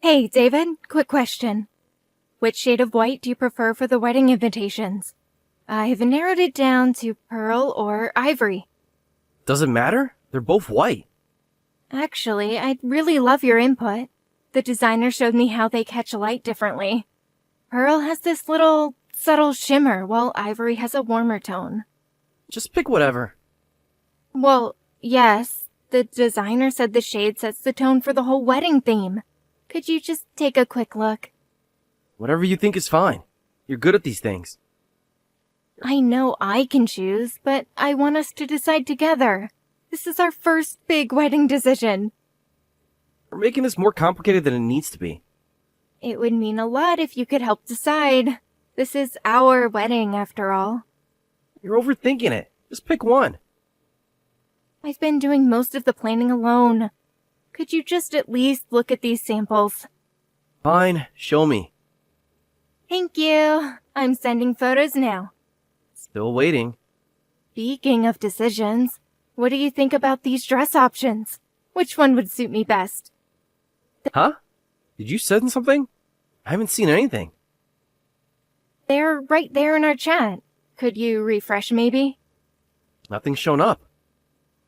Hey, David, quick question. Which shade of white do you prefer for the wedding invitations? I've narrowed it down to pearl or ivory. Does it matter? They're both white. Actually, I'd really love your input. The designer showed me how they catch light differently. Pearl has this little subtle shimmer, while ivory has a warmer tone. Just pick whatever. Well, yes, the designer said the shade sets the tone for the whole wedding theme. Could you just take a quick look? Whatever you think is fine. You're good at these things. I know I can choose, but I want us to decide together. This is our first big wedding decision. We're making this more complicated than it needs to be. It would mean a lot if you could help decide. This is our wedding, after all. You're overthinking it. Just pick one. I've been doing most of the planning alone. Could you just at least look at these samples? Fine, show me. Thank you. I'm sending photos now. Still waiting. Speaking of decisions, what do you think about these dress options? Which one would suit me best? Huh? Did you send something? I haven't seen anything. They're right there in our chat. Could you refresh maybe? Nothing's shown up.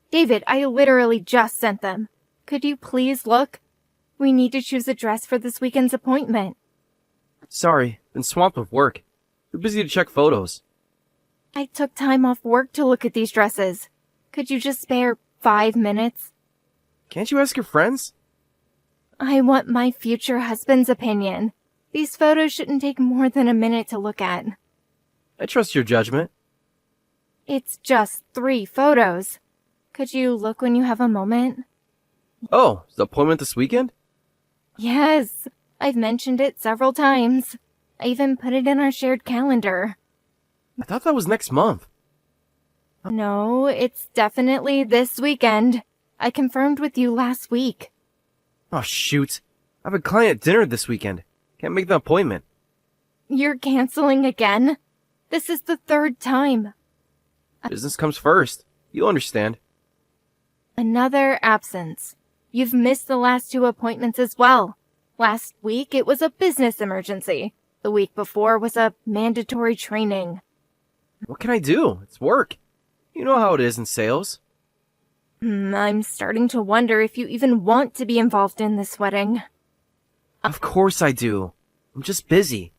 David, I literally just sent them. Could you please look? We need to choose a dress for this weekend's appointment. Sorry, been swamped with work. Too busy to check photos. I took time off work to look at these dresses. Could you just spare 5 minutes? Can't you ask your friends? I want my future husband's opinion. These photos shouldn't take more than a minute to look at. I trust your judgment. It's just 3 photos. Could you look when you have a moment? Oh, is the appointment this weekend? Yes, I've mentioned it several times. I even put it in our shared calendar. I thought that was next month. No, it's definitely this weekend. I confirmed with you last week. Oh, shoot. I have a client at dinner this weekend. Can't make the appointment. You're canceling again? This is the 3rd time. Business comes first. You'll understand. Another absence. You've missed the last 2 appointments as well. Last week it was a business emergency. The week before was a mandatory training. What can I do? It's work. You know how it is in sales. I'm starting to wonder if you even want to be involved in this wedding. Of course I do. I'm just busy.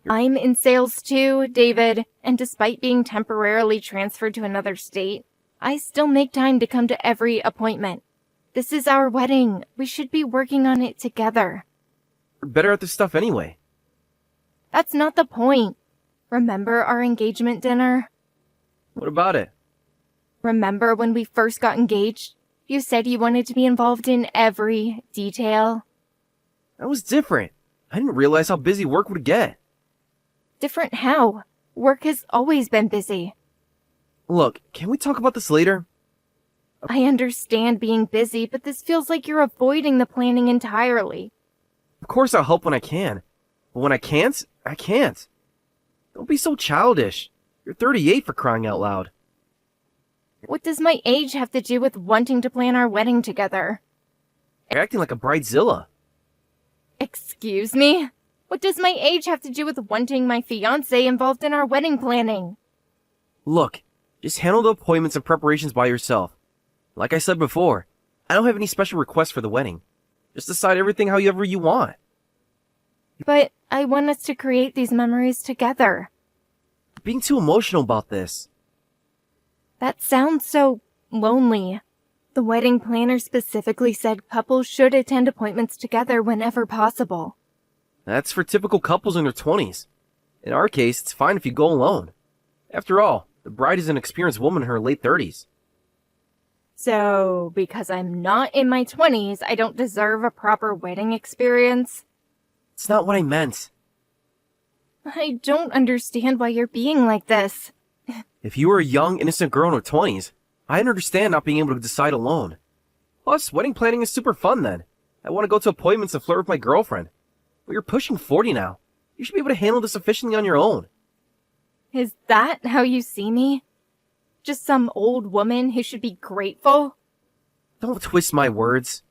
I'm in sales too, David, and despite being temporarily transferred to another state, I still make time to come to every appointment. This is our wedding. We should be working on it together. We're better at this stuff anyway. That's not the point. Remember our engagement dinner? What about it? Remember when we first got engaged? You said you wanted to be involved in every detail. That was different. I didn't realize how busy work would get. Different how? Work has always been busy. Look, can we talk about this later? I understand being busy, but this feels like you're avoiding the planning entirely. Of course I'll help when I can. But when I can't, I can't. Don't be so childish. You're 38 for crying out loud. What does my age have to do with wanting to plan our wedding together? You're acting like a bridezilla. Excuse me? What does my age have to do with wanting my fiancé involved in our wedding planning? Look, just handle the appointments and preparations by yourself. Like I said before, I don't have any special requests for the wedding. Just decide everything however you want. But I want us to create these memories together. You're being too emotional about this. That sounds so lonely. The wedding planner specifically said couples should attend appointments together whenever possible. That's for typical couples in their 20s. In our case, it's fine if you go alone. After all, the bride is an experienced woman in her late 30s. So, because I'm not in my 20s, I don't deserve a proper wedding experience? It's not what I meant. I don't understand why you're being like this. If you were a young, innocent girl in her 20s, I'd understand not being able to decide alone. Plus, wedding planning is super fun then. I want to go to appointments and flirt with my girlfriend. But you're pushing 40 now. You should be able to handle this efficiently on your own. Is that how you see me? Just some old woman who should be grateful? Don't twist my words.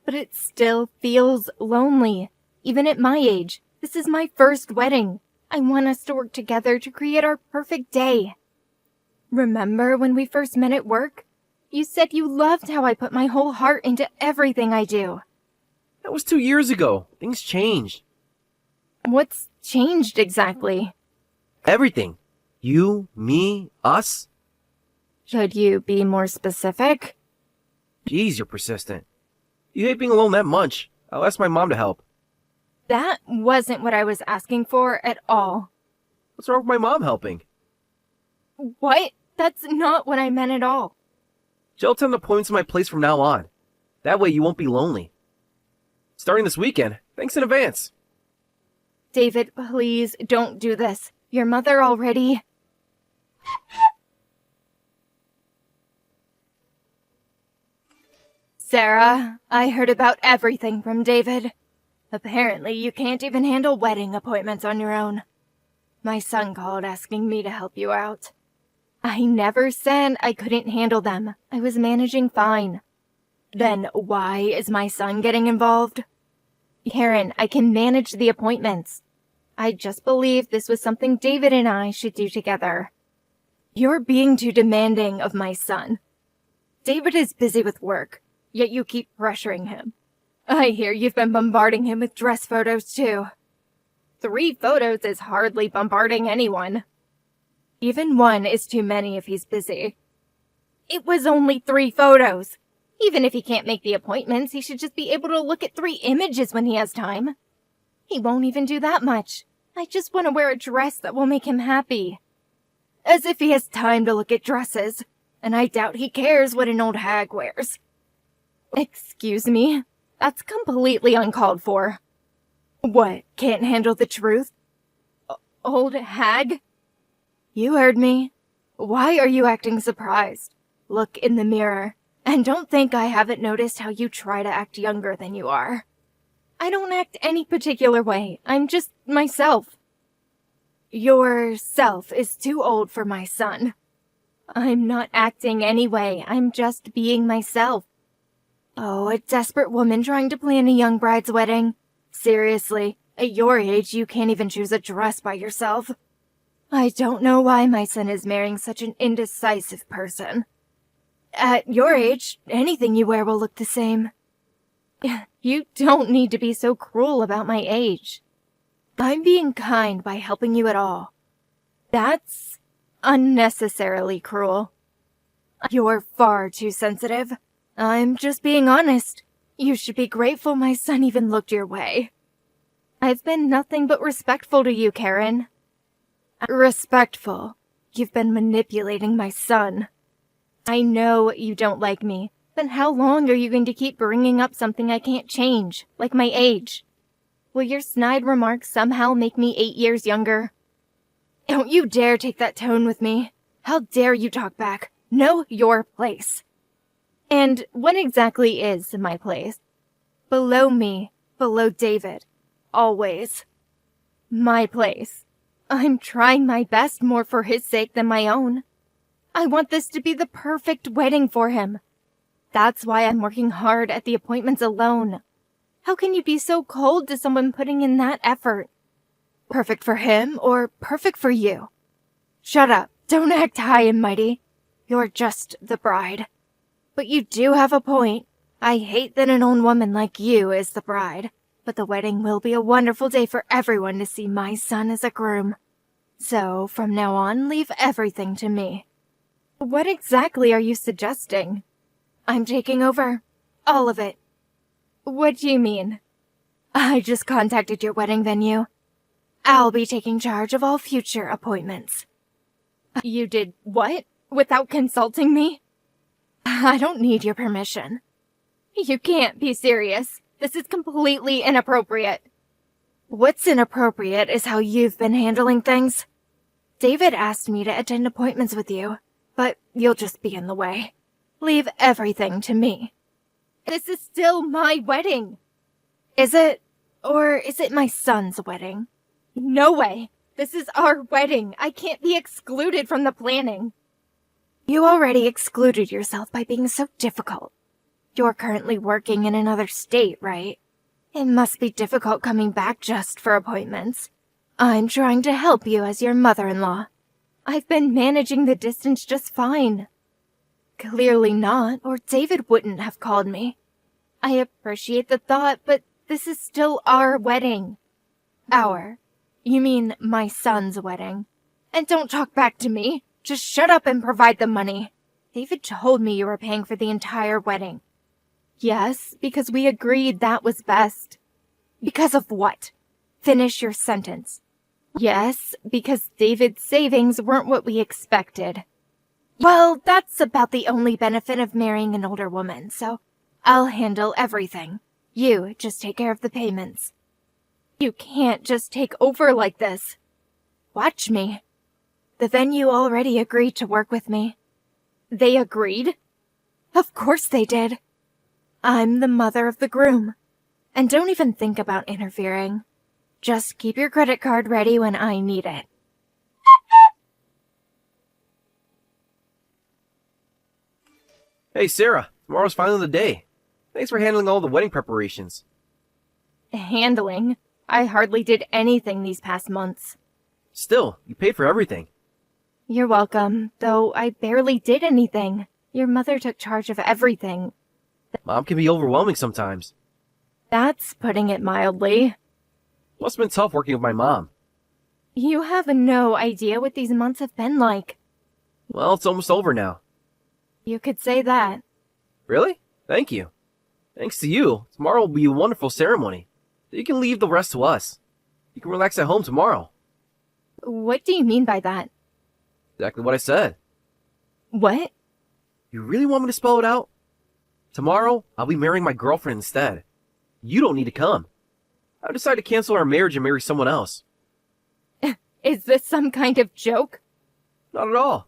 but it still feels lonely. Even at my age, this is my first wedding. I want us to work together to create our perfect day. Remember when we first met at work? You said you loved how I put my whole heart into everything I do. That was 2 years ago. Things changed. What's changed exactly? Everything. You, me, us. Should you be more specific? Jeez, you're persistent. You hate being alone that much. I'll ask my mom to help. That wasn't what I was asking for at all. What's wrong with my mom helping? What? That's not what I meant at all. She'll attend appointments at my place from now on. That way you won't be lonely. Starting this weekend. Thanks in advance. David, please don't do this. Your mother already... Sarah, I heard about everything from David. Apparently, you can't even handle wedding appointments on your own. My son called asking me to help you out. I never said I couldn't handle them. I was managing fine. Then why is my son getting involved? Karen, I can manage the appointments. I just believe this was something David and I should do together. You're being too demanding of my son. David is busy with work, yet you keep pressuring him. I hear you've been bombarding him with dress photos too. 3 photos is hardly bombarding anyone. Even 1 is too many if he's busy. It was only 3 photos. Even if he can't make the appointments, he should just be able to look at 3 images when he has time. He won't even do that much. I just want to wear a dress that will make him happy. As if he has time to look at dresses, and I doubt he cares what an old hag wears. Excuse me? That's completely uncalled for. What, can't handle the truth? Old hag? You heard me. Why are you acting surprised? Look in the mirror, and don't think I haven't noticed how you try to act younger than you are. I don't act any particular way. I'm just myself. Your self is too old for my son. I'm not acting anyway. I'm just being myself. Oh, a desperate woman trying to plan a young bride's wedding. Seriously, at your age, you can't even choose a dress by yourself. I don't know why my son is marrying such an indecisive person. At your age, anything you wear will look the same. You don't need to be so cruel about my age. I'm being kind by helping you at all. That's unnecessarily cruel. You're far too sensitive. I'm just being honest. You should be grateful my son even looked your way. I've been nothing but respectful to you, Karen. Respectful? You've been manipulating my son. I know you don't like me, but how long are you going to keep bringing up something I can't change, like my age? Will your snide remarks somehow make me 8 years younger? Don't you dare take that tone with me. How dare you talk back? Know your place. And what exactly is my place? Below me, below David. Always. My place. I'm trying my best more for his sake than my own. I want this to be the perfect wedding for him. That's why I'm working hard at the appointments alone. How can you be so cold to someone putting in that effort? Perfect for him or perfect for you? Shut up. Don't act high and mighty. You're just the bride. But you do have a point. I hate that an old woman like you is the bride. But the wedding will be a wonderful day for everyone to see my son as a groom. So, from now on, leave everything to me. What exactly are you suggesting? I'm taking over. All of it. What do you mean? I just contacted your wedding venue. I'll be taking charge of all future appointments. You did what? Without consulting me? I don't need your permission. You can't be serious. This is completely inappropriate. What's inappropriate is how you've been handling things. David asked me to attend appointments with you, but you'll just be in the way. Leave everything to me. This is still my wedding. Is it? Or is it my son's wedding? No way. This is our wedding. I can't be excluded from the planning. You already excluded yourself by being so difficult. You're currently working in another state, right? It must be difficult coming back just for appointments. I'm trying to help you as your mother-in-law. I've been managing the distance just fine. Clearly not, or David wouldn't have called me. I appreciate the thought, but this is still our wedding. Our. You mean my son's wedding. And don't talk back to me. Just shut up and provide the money. David told me you were paying for the entire wedding. Yes, because we agreed that was best. Because of what? Finish your sentence. Yes, because David's savings weren't what we expected. Well, that's about the only benefit of marrying an older woman, so I'll handle everything. You just take care of the payments. You can't just take over like this. Watch me. The venue already agreed to work with me. They agreed? Of course they did. I'm the mother of the groom. And don't even think about interfering. Just keep your credit card ready when I need it. Hey, Sarah, tomorrow's finally the day. Thanks for handling all the wedding preparations. Handling? I hardly did anything these past months. Still, you paid for everything. You're welcome, though I barely did anything. Your mother took charge of everything. Mom can be overwhelming sometimes. That's putting it mildly. Must have been tough working with my mom. You have no idea what these months have been like. Well, it's almost over now. You could say that. Really? Thank you. Thanks to you, tomorrow will be a wonderful ceremony. You can leave the rest to us. You can relax at home tomorrow. What do you mean by that? Exactly what I said. What? You really want me to spell it out? Tomorrow, I'll be marrying my girlfriend instead. You don't need to come. I decided to cancel our marriage and marry someone else. Is this some kind of joke? Not at all.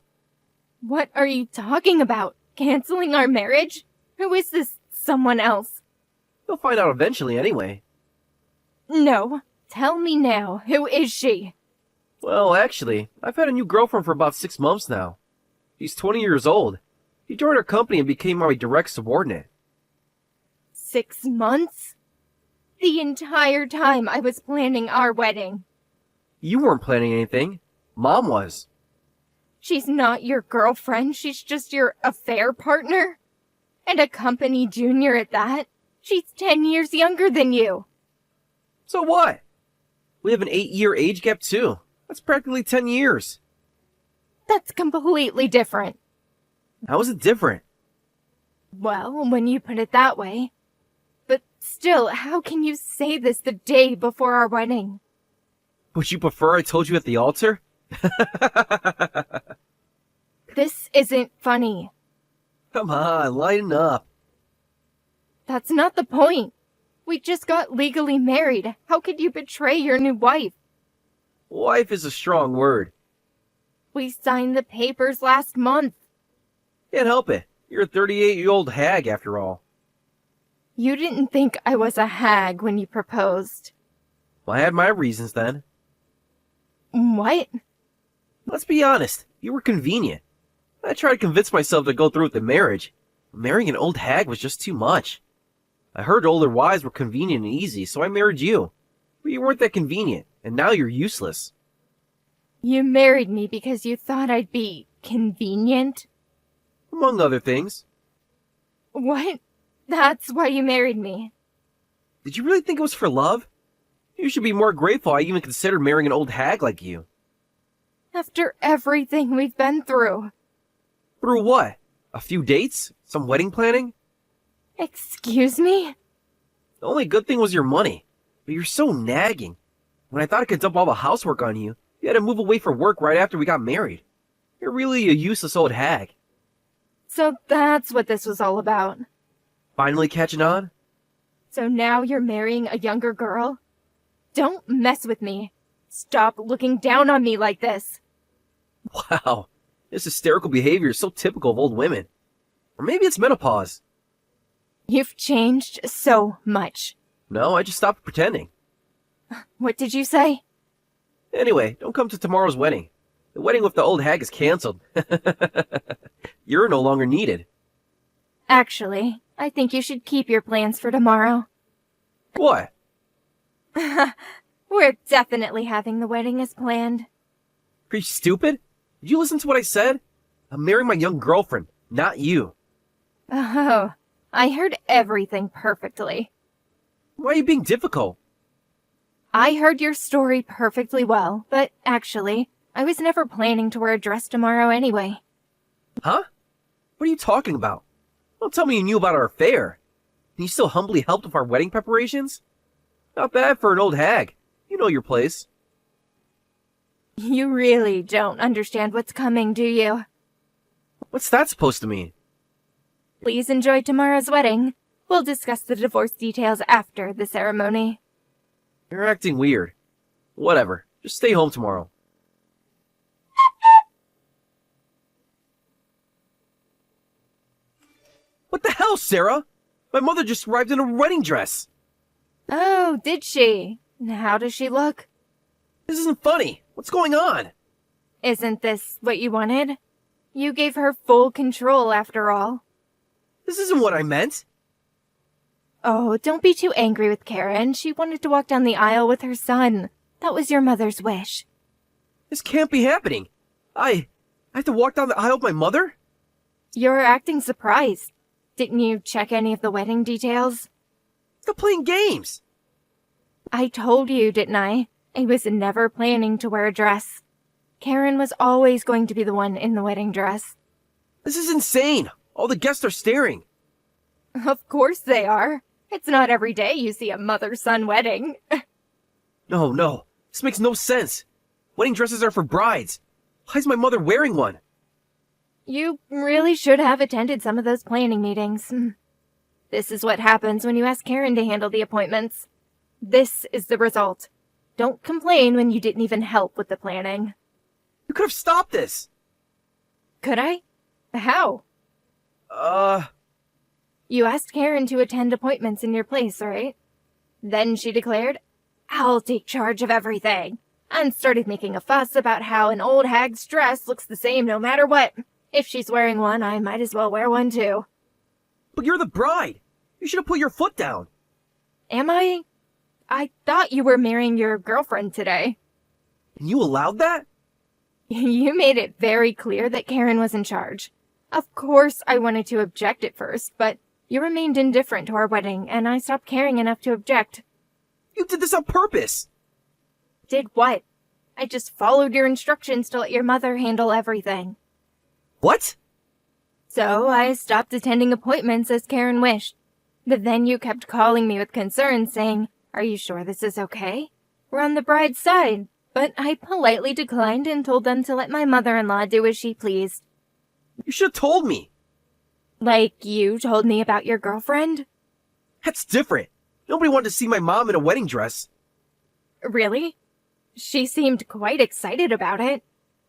What are you talking about? Canceling our marriage? Who is this someone else? You'll find out eventually anyway. No. Tell me now. Who is she? Well, actually, I've had a new girlfriend for about 6 months now. She's 20 years old. She joined our company and became my direct subordinate. 6 months? The entire time I was planning our wedding. You weren't planning anything. Mom was. She's not your girlfriend, she's just your affair partner? And a company junior at that? She's 10 years younger than you. So what? We have an 8-year age gap too. That's practically 10 years. That's completely different. How is it different? Well, when you put it that way. But still, how can you say this the day before our wedding? Would you prefer I told you at the altar? This isn't funny. Come on, lighten up. That's not the point. We just got legally married. How could you betray your new wife? Wife is a strong word. We signed the papers last month. Can't help it. You're a 38-year-old hag after all. You didn't think I was a hag when you proposed. Well, I had my reasons then. What? Let's be honest, you were convenient. I tried to convince myself to go through with the marriage. Marrying an old hag was just too much. I heard older wives were convenient and easy, so I married you. But you weren't that convenient, and now you're useless. You married me because you thought I'd be convenient? Among other things. What? That's why you married me. Did you really think it was for love? You should be more grateful I even considered marrying an old hag like you. After everything we've been through. Through what? A few dates? Some wedding planning? Excuse me? The only good thing was your money. But you're so nagging. When I thought I could dump all the housework on you, you had to move away for work right after we got married. You're really a useless old hag. So that's what this was all about. Finally catching on? So now you're marrying a younger girl? Don't mess with me. Stop looking down on me like this. Wow, this hysterical behavior is so typical of old women. Or maybe it's menopause. You've changed so much. No, I just stopped pretending. What did you say? Anyway, don't come to tomorrow's wedding. The wedding with the old hag is canceled. You're no longer needed. Actually, I think you should keep your plans for tomorrow. What? We're definitely having the wedding as planned. Are you stupid? Did you listen to what I said? I'm marrying my young girlfriend, not you. Oh, I heard everything perfectly. Why are you being difficult? I heard your story perfectly well, but actually, I was never planning to wear a dress tomorrow anyway. Huh? What are you talking about? Don't tell me you knew about our affair. And you still humbly helped with our wedding preparations? Not bad for an old hag. You know your place. You really don't understand what's coming, do you? What's that supposed to mean? Please enjoy tomorrow's wedding. We'll discuss the divorce details after the ceremony. You're acting weird. Whatever. Just stay home tomorrow. What the hell, Sarah? My mother just arrived in a wedding dress. Oh, did she? How does she look? This isn't funny. What's going on? Isn't this what you wanted? You gave her full control after all. This isn't what I meant. Oh, don't be too angry with Karen. She wanted to walk down the aisle with her son. That was your mother's wish. This can't be happening. I have to walk down the aisle with my mother? You're acting surprised. Didn't you check any of the wedding details? Stop playing games. I told you, didn't I? I was never planning to wear a dress. Karen was always going to be the one in the wedding dress. This is insane. All the guests are staring. Of course they are. It's not every day you see a mother-son wedding. No. This makes no sense. Wedding dresses are for brides. Why is my mother wearing one? You really should have attended some of those planning meetings. This is what happens when you ask Karen to handle the appointments. This is the result. Don't complain when you didn't even help with the planning. You could have stopped this. Could I? How? You asked Karen to attend appointments in your place, right? Then she declared, "I'll take charge of everything," and started making a fuss about how an old hag's dress looks the same no matter what. If she's wearing one, I might as well wear one too. But you're the bride. You should have put your foot down. Am I? I thought you were marrying your girlfriend today. And you allowed that? You made it very clear that Karen was in charge. Of course I wanted to object at first, but you remained indifferent to our wedding, and I stopped caring enough to object. You did this on purpose. Did what? I just followed your instructions to let your mother handle everything. What? So I stopped attending appointments as Karen wished. But then you kept calling me with concerns, saying, "Are you sure this is okay? We're on the bride's side." But I politely declined and told them to let my mother-in-law do as she pleased. You should have told me. Like you told me about your girlfriend? That's different. Nobody wanted to see my mom in a wedding dress. Really? She seemed quite excited about it.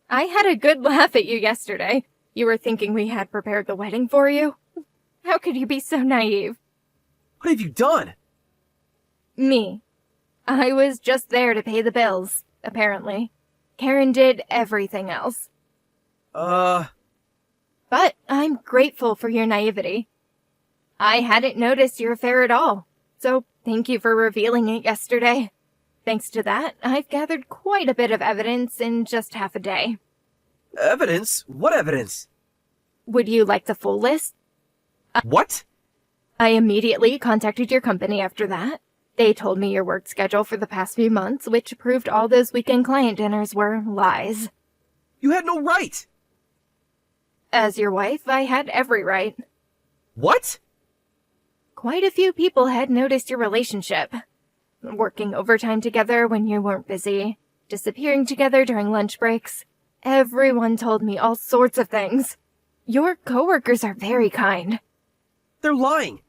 I had a good laugh at you yesterday. You were thinking we had prepared the wedding for you? How could you be so naive? What have you done? Me. I was just there to pay the bills, apparently. Karen did everything else. But I'm grateful for your naivety. I hadn't noticed your affair at all, so thank you for revealing it yesterday. Thanks to that, I've gathered quite a bit of evidence in just half a day. Evidence? What evidence? Would you like the full list? What? I immediately contacted your company after that. They told me your work schedule for the past few months, which proved all those weekend client dinners were lies. You had no right! As your wife, I had every right. What? Quite a few people had noticed your relationship. Working overtime together when you weren't busy, disappearing together during lunch breaks. Everyone told me all sorts of things. Your coworkers are very kind. They're lying.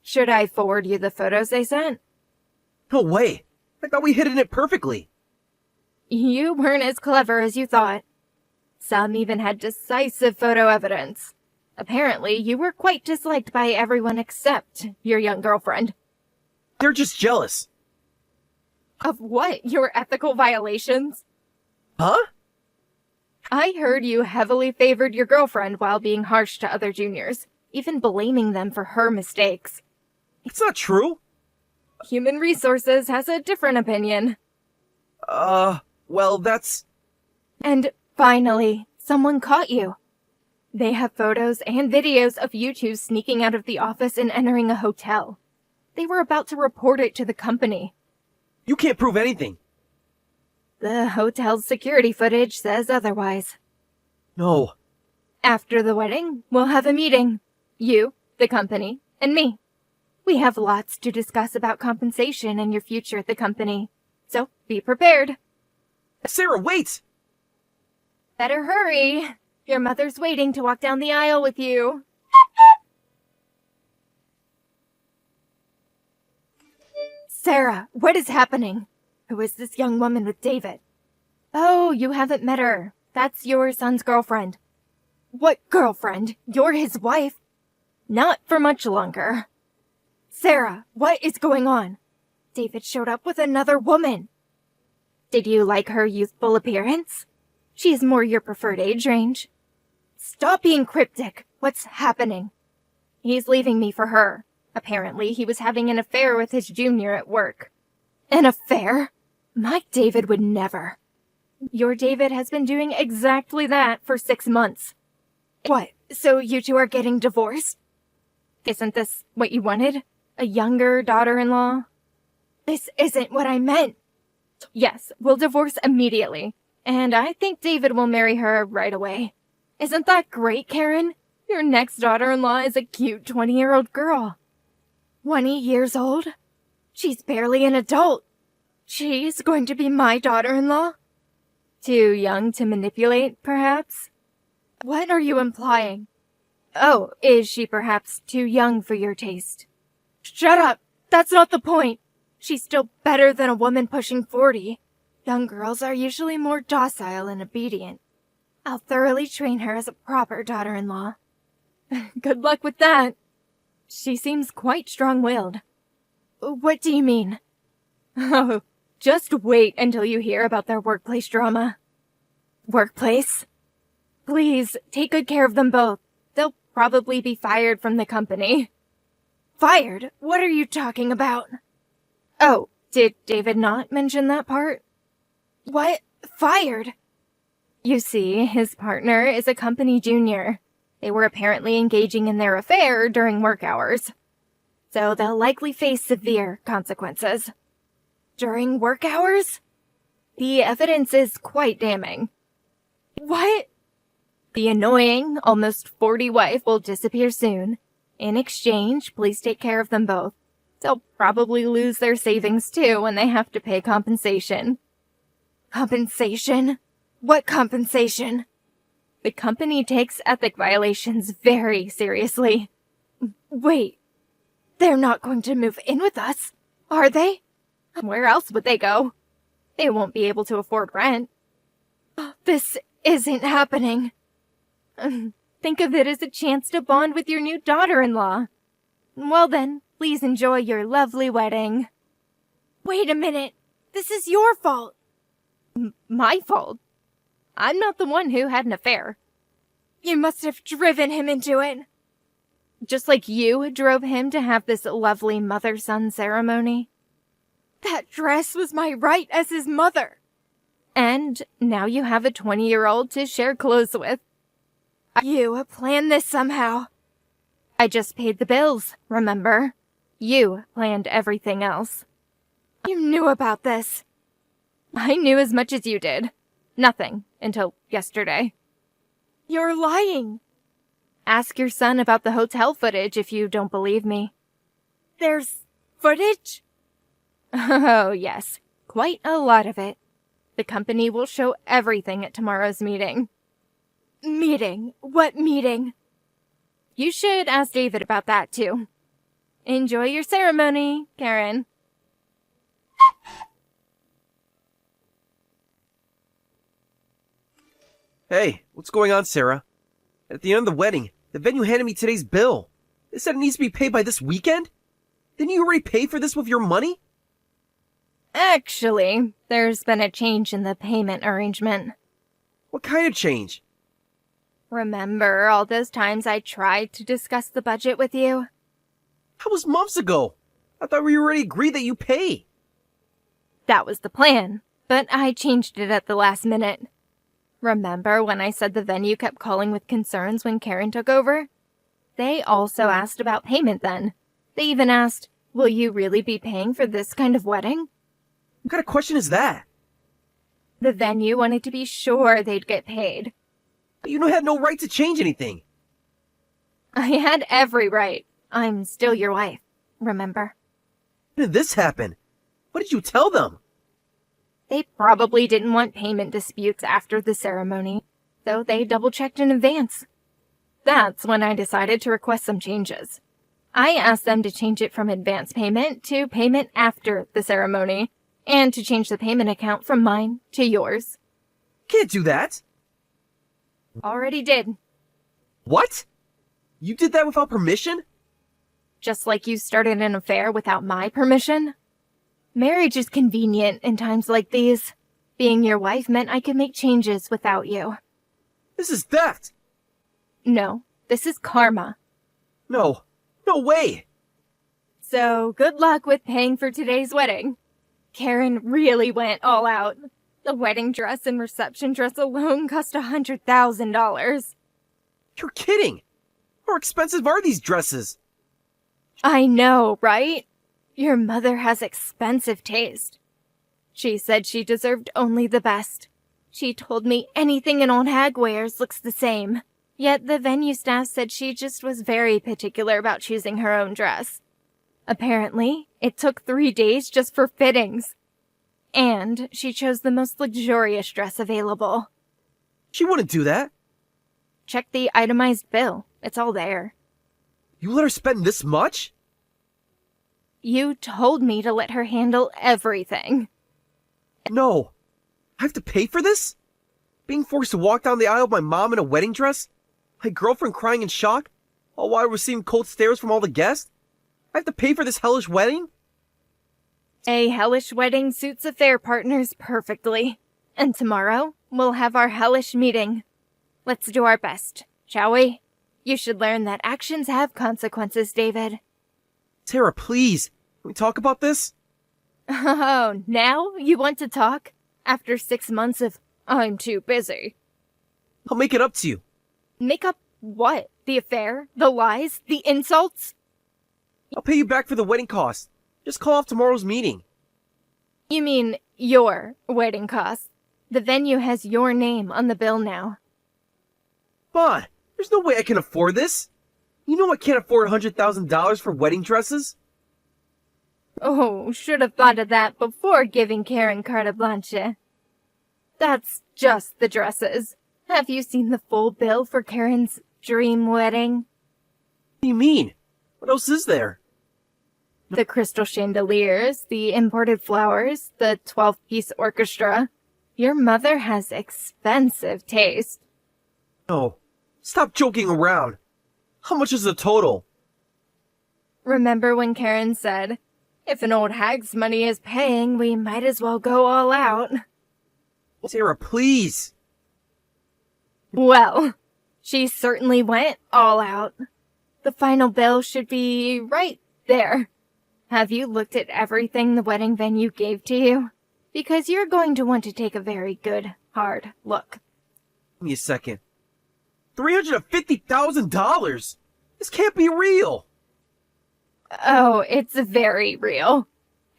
Should I forward you the photos they sent? No way. I thought we hidden it perfectly. You weren't as clever as you thought. Some even had decisive photo evidence. Apparently, you were quite disliked by everyone except your young girlfriend. They're just jealous. Of what? Your ethical violations? Huh? I heard you heavily favored your girlfriend while being harsh to other juniors. even blaming them for her mistakes. It's not true. Human Resources has a different opinion. Well, that's... And finally, someone caught you. They have photos and videos of you two sneaking out of the office and entering a hotel. They were about to report it to the company. You can't prove anything. The hotel's security footage says otherwise. No. After the wedding, we'll have a meeting. You, the company, and me. We have lots to discuss about compensation and your future at the company. So, be prepared. Sarah, wait! Better hurry. Your mother's waiting to walk down the aisle with you. Sarah, what is happening? Who is this young woman with David? Oh, you haven't met her. That's your son's girlfriend. What girlfriend? You're his wife. Not for much longer. Sarah, what is going on? David showed up with another woman. Did you like her youthful appearance? She's more your preferred age range. Stop being cryptic. What's happening? He's leaving me for her. Apparently, he was having an affair with his junior at work. An affair? My David would never. Your David has been doing exactly that for 6 months. What, so you two are getting divorced? Isn't this what you wanted? A younger daughter-in-law? This isn't what I meant. Yes, we'll divorce immediately. And I think David will marry her right away. Isn't that great, Karen? Your next daughter-in-law is a cute 20-year-old girl. 20 years old? She's barely an adult. She's going to be my daughter-in-law? Too young to manipulate, perhaps? What are you implying? Oh, is she perhaps too young for your taste? Shut up! That's not the point! She's still better than a woman pushing 40. Young girls are usually more docile and obedient. I'll thoroughly train her as a proper daughter-in-law. Good luck with that. She seems quite strong-willed. What do you mean? Oh, just wait until you hear about their workplace drama. Workplace? Please, take good care of them both. They'll probably be fired from the company. Fired? What are you talking about? Oh, did David not mention that part? What? Fired? You see, his partner is a company junior. They were apparently engaging in their affair during work hours. So they'll likely face severe consequences. During work hours? The evidence is quite damning. What? The annoying, almost 40 wife will disappear soon. In exchange, please take care of them both. They'll probably lose their savings too when they have to pay compensation. Compensation? What compensation? The company takes ethic violations very seriously. Wait, they're not going to move in with us, are they? Where else would they go? They won't be able to afford rent. This isn't happening. Think of it as a chance to bond with your new daughter-in-law. Well then, please enjoy your lovely wedding. Wait a minute. This is your fault. My fault? I'm not the one who had an affair. You must have driven him into it. Just like you drove him to have this lovely mother-son ceremony. That dress was my right as his mother. And now you have a 20-year-old to share clothes with. You planned this somehow. I just paid the bills, remember? You planned everything else. You knew about this. I knew as much as you did. Nothing until yesterday. You're lying. Ask your son about the hotel footage if you don't believe me. There's footage? Oh, yes. Quite a lot of it. The company will show everything at tomorrow's meeting. Meeting? What meeting? You should ask David about that, too. Enjoy your ceremony, Karen. Hey, what's going on, Sarah? At the end of the wedding, the venue handed me today's bill. They said it needs to be paid by this weekend? Didn't you already pay for this with your money? Remember all those times I tried to discuss the budget with you? That was months ago. I thought we already agreed that you pay. That was the plan, but I changed it at the last minute. Remember when I said the venue kept calling with concerns when Karen took over? They also asked about payment then. They even asked, will you really be paying for this kind of wedding? What kind of question is that? The venue wanted to be sure they'd get paid. But you had no right to change anything. I had every right. I'm still your wife, remember? When did this happen? What did you tell them? They probably didn't want payment disputes after the ceremony, so they double-checked in advance. That's when I decided to request some changes. I asked them to change it from advance payment to payment after the ceremony, and to change the payment account from mine to yours. Can't do that. Already did. What? You did that without permission? Just like you started an affair without my permission? Marriage is convenient in times like these. Being your wife meant I could make changes without you. This is theft. No, this is karma. No way. So, good luck with paying for today's wedding. Karen really went all out. The wedding dress and reception dress alone cost $100,000. You're kidding. How expensive are these dresses? I know, right? Your mother has expensive taste. She said she deserved only the best. She told me anything an old hag wears looks the same. Yet the venue staff said she just was very particular about choosing her own dress. Apparently, it took 3 days just for fittings. And she chose the most luxurious dress available. She wouldn't do that. Check the itemized bill. It's all there. You let her spend this much? You told me to let her handle everything. No. I have to pay for this? Being forced to walk down the aisle with my mom in a wedding dress? My girlfriend crying in shock? All while receiving cold stares from all the guests? I have to pay for this hellish wedding? A hellish wedding suits affair partners perfectly. And tomorrow, we'll have our hellish meeting. Let's do our best, shall we? You should learn that actions have consequences, David. Tara, please. Can we talk about this? Oh, now you want to talk? After 6 months of, I'm too busy. I'll make it up to you. Make up what? The affair? The lies? The insults? I'll pay you back for the wedding costs. Just call off tomorrow's meeting. You mean your wedding costs. The venue has your name on the bill now. But there's no way I can afford this. You know I can't afford $100,000 for wedding dresses. Oh, should have thought of that before giving Karen carte blanche. That's just the dresses. Have you seen the full bill for Karen's dream wedding? What do you mean? What else is there? The crystal chandeliers, the imported flowers, the 12-piece orchestra. Your mother has expensive taste. No. Stop joking around. How much is the total? Remember when Karen said, if an old hag's money is paying, we might as well go all out. Sarah, please. Well, she certainly went all out. The final bill should be right there. Have you looked at everything the wedding venue gave to you? Because you're going to want to take a very good, hard look. Give me a second. $350,000! This can't be real! Oh, it's very real.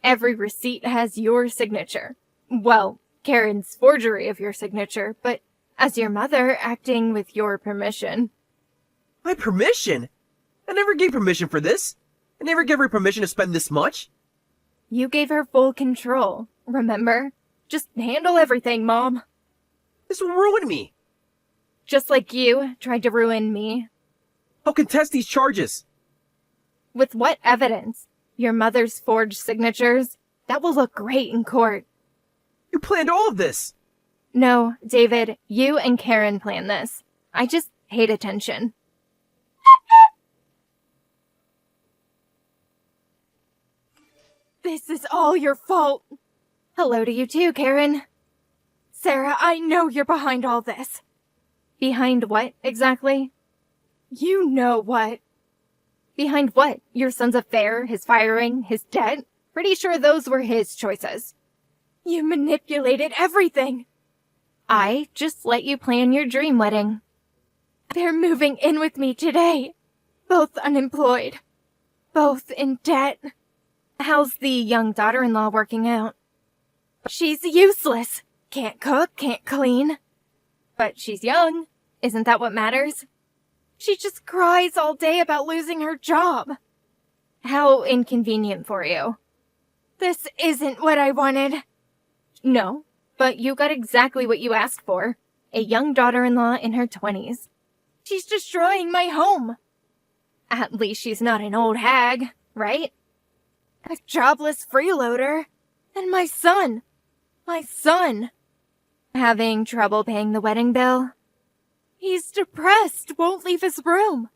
Every receipt has your signature. Well, Karen's forgery of your signature, but as your mother, acting with your permission. My permission? I never gave permission for this. I never gave her permission to spend this much. You gave her full control, remember? Just handle everything, Mom. This will ruin me. Just like you tried to ruin me. I'll contest these charges. With what evidence? Your mother's forged signatures? That will look great in court. You planned all of this. No, David, you and Karen planned this. I just paid attention. This is all your fault. Hello to you too, Karen. Sarah, I know you're behind all this. Behind what, exactly? You know what. Behind what? Your son's affair, his firing, his debt? Pretty sure those were his choices. You manipulated everything. I just let you plan your dream wedding. They're moving in with me today. Both unemployed. Both in debt. How's the young daughter-in-law working out? She's useless. Can't cook, can't clean. But she's young. Isn't that what matters? She just cries all day about losing her job. How inconvenient for you. This isn't what I wanted. No, but you got exactly what you asked for. A young daughter-in-law in her 20s. She's destroying my home. At least she's not an old hag, right? A jobless freeloader. And my son. My son. Having trouble paying the wedding bill? He's depressed, won't leave his room.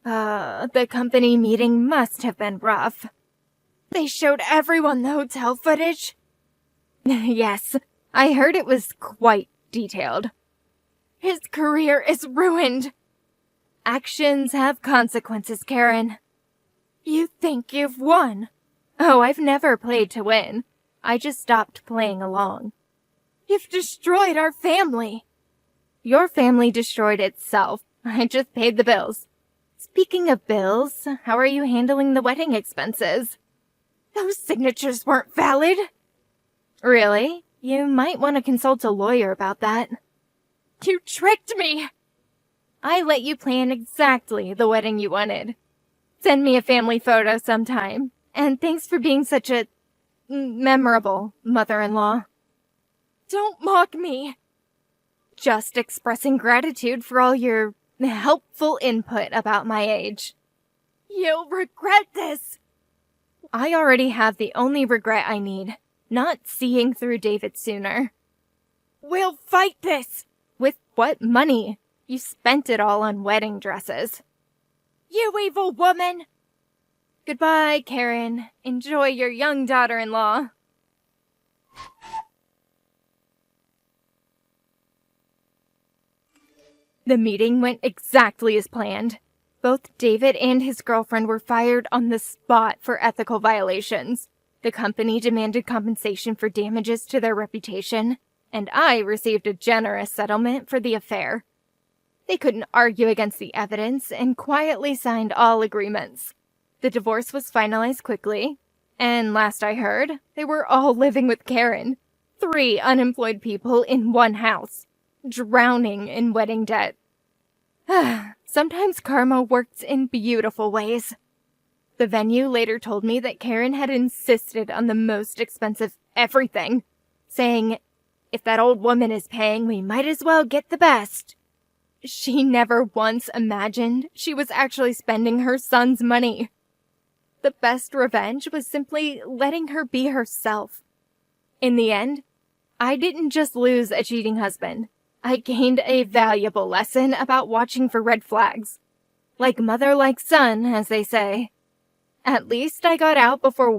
The company meeting must have been rough. They showed everyone the hotel footage. Yes, I heard it was quite detailed. His career is ruined. Actions have consequences, Karen. You think you've won? Oh, I've never played to win. I just stopped playing along. You've destroyed our family. Your family destroyed itself. I just paid the bills. Speaking of bills, how are you handling the wedding expenses? Those signatures weren't valid. Really? You might want to consult a lawyer about that. You tricked me! I let you plan exactly the wedding you wanted. Send me a family photo sometime. And thanks for being such a memorable mother-in-law. Don't mock me. Just expressing gratitude for all your helpful input about my age. You'll regret this. I already have the only regret I need, not seeing through David sooner. We'll fight this! With what money? You spent it all on wedding dresses. You evil woman! Goodbye, Karen. Enjoy your young daughter-in-law. The meeting went exactly as planned. Both David and his girlfriend were fired on the spot for ethical violations. The company demanded compensation for damages to their reputation, and I received a generous settlement for the affair. They couldn't argue against the evidence and quietly signed all agreements. The divorce was finalized quickly, and last I heard, they were all living with Karen. 3 unemployed people in one house, drowning in wedding debt. Sometimes karma works in beautiful ways. The venue later told me that Karen had insisted on the most expensive everything, saying, if that old woman is paying, we might as well get the best. She never once imagined she was actually spending her son's money. The best revenge was simply letting her be herself. In the end, I didn't just lose a cheating husband. I gained a valuable lesson about watching for red flags. Like mother, like son, as they say. At least I got out before wasting